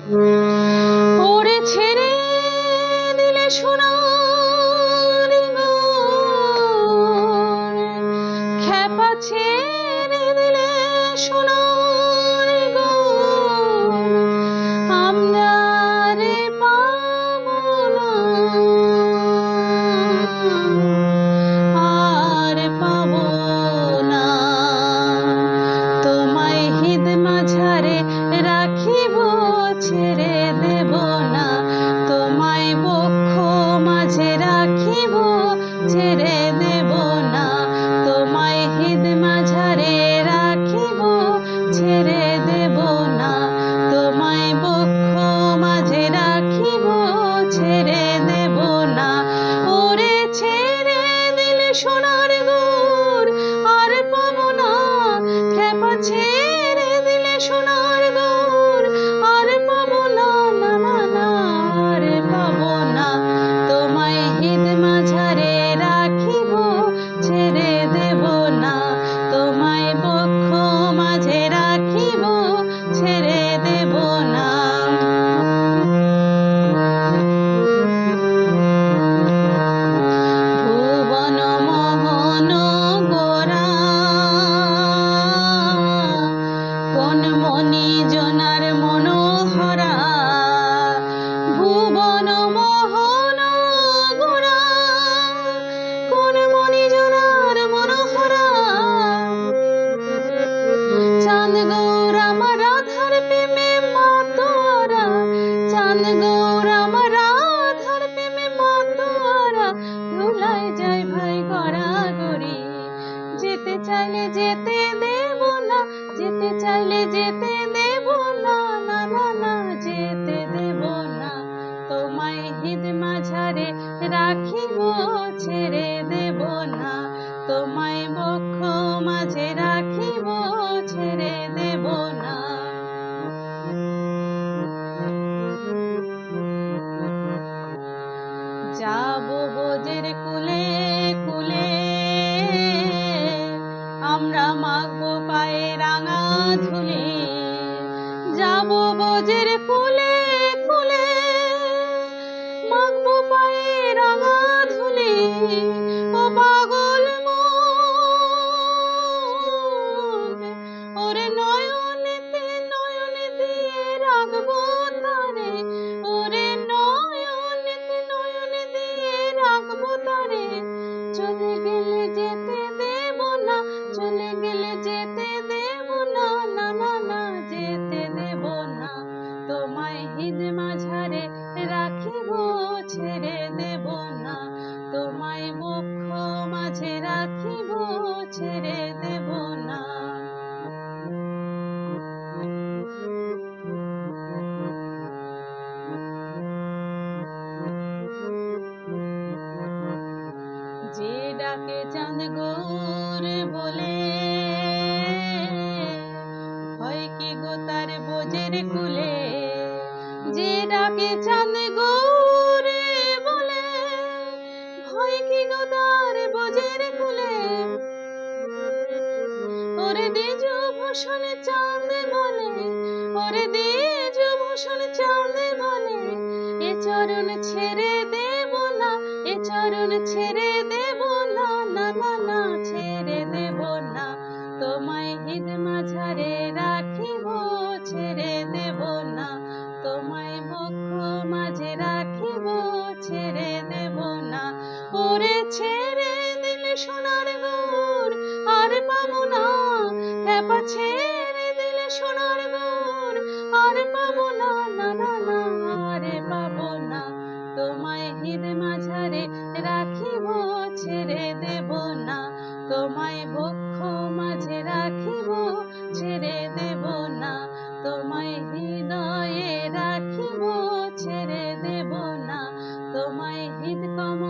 ওরে ছেড়ে দিলে সোনার গড়, খ্যাপা ছেড়ে দিলে সোনার গড়, আমরা রে পাবো না, আর পাবো না। তোমায় হৃদ মাঝারে রাখিব, ছেড়ে দেব না। তোমায় বক্ষ মাঝে রাখিব, ছেড়ে দেব না। তোমায় হৃদ মাঝারে রাখিব, ছেড়ে দেব না। তোমায় বক্ষ মাঝে রাখিব, ছেড়ে দেব না। ওরে ছেড়ে দিলে সোনার গড়, আর পাবো না। খ্যাপা ছেড়ে দিলে সোনার গড়, আর পাবো না, না না না, আর পাবো না। তোমায় হৃদ মাঝারে রাখিব, ছেড়ে দেব না। তোমায় বক্ষ মাঝে রাখিব, ছেড়ে দেব না। ভুবন মোহন গোরা, কোন মনি জনার মনোহরা। ভুবন মোহন গোরা, কোন মনি জনার মনোহরা। চাঁদ গৌর আমার রাধার প্রেমে মাতোয়ারা, চাঁদ গৌর আমার রাধার প্রেমে মাতোয়ারা। ধুলায় যায় ভাই গড়াগড়ি, যেতে চাইলে যেতে দেব না, যেতে চাইলে যেতে দেব না, না না না, যেতে দেব না। তোমায় হৃদ মাঝারে রাখিব, ছেড়ে দেব না। তোমায় বক্ষ মাঝে রাখিব, ছেড়ে দেব না। যাব বোঝের কুলে কুলে, আমরা মাখবো পায়ে রাঙা ধুলি। যাব বোঝের কুলে কুলে, মাখবো পায়ে রাঙা ধুলি। ও পাগল মন, ওরে নয়নেতে নয়নে দিয়ে রাখবো তারে। ওরে নয়নেতে নয়নে দিয়ে রাখবো তারে। চলে গেলে যেতে দেব না, চলে গেলে যেতে দেব না, না না না, যেতে দেব না। তোমায় হৃদ মাঝারে রাখিব, ছেড়ে দেব না। তোমায় বক্ষ মাঝে রাখিব, ছেড়ে দেব না। যে ডাকে চাঁদ গৌর বলে, হয় কি গো তার বোঝের কুলে। যে ডাকে চাঁদ গৌর বলে, হয় কি গো তার বোঝের কুলে। ওরে দ্বিজ ভূষণ চাঁদ বলে, ওরে দ্বিজ ভূষণ চাঁদ বলে, এ চরণ ছেড়ে দেব না, এ চরণ ছেড়ে দেব না, না না না, ছেড়ে দেব না। তোমায় হৃদ মাঝারে রাখিব, ছেড়ে দেব না। তোমায় বক্ষ মাঝে রাখিব, ছেড়ে দেব না। ওরে ছেড়ে দিলে সোনার গড়, আর পাবো না। খ্যাপা ছেড়ে দিলে সোনার গড়, আর পাবো না, না না না, আর পাবো না। তোমায় হৃদ মাঝারে রাখিব, ছেড়ে দেব না। তোমায় বক্ষ মাঝে রাখিব, ছেড়ে দেব না। তোমায় হৃদয়ে রাখিব, ছেড়ে দেব না। তোমায় হৃদ কমলে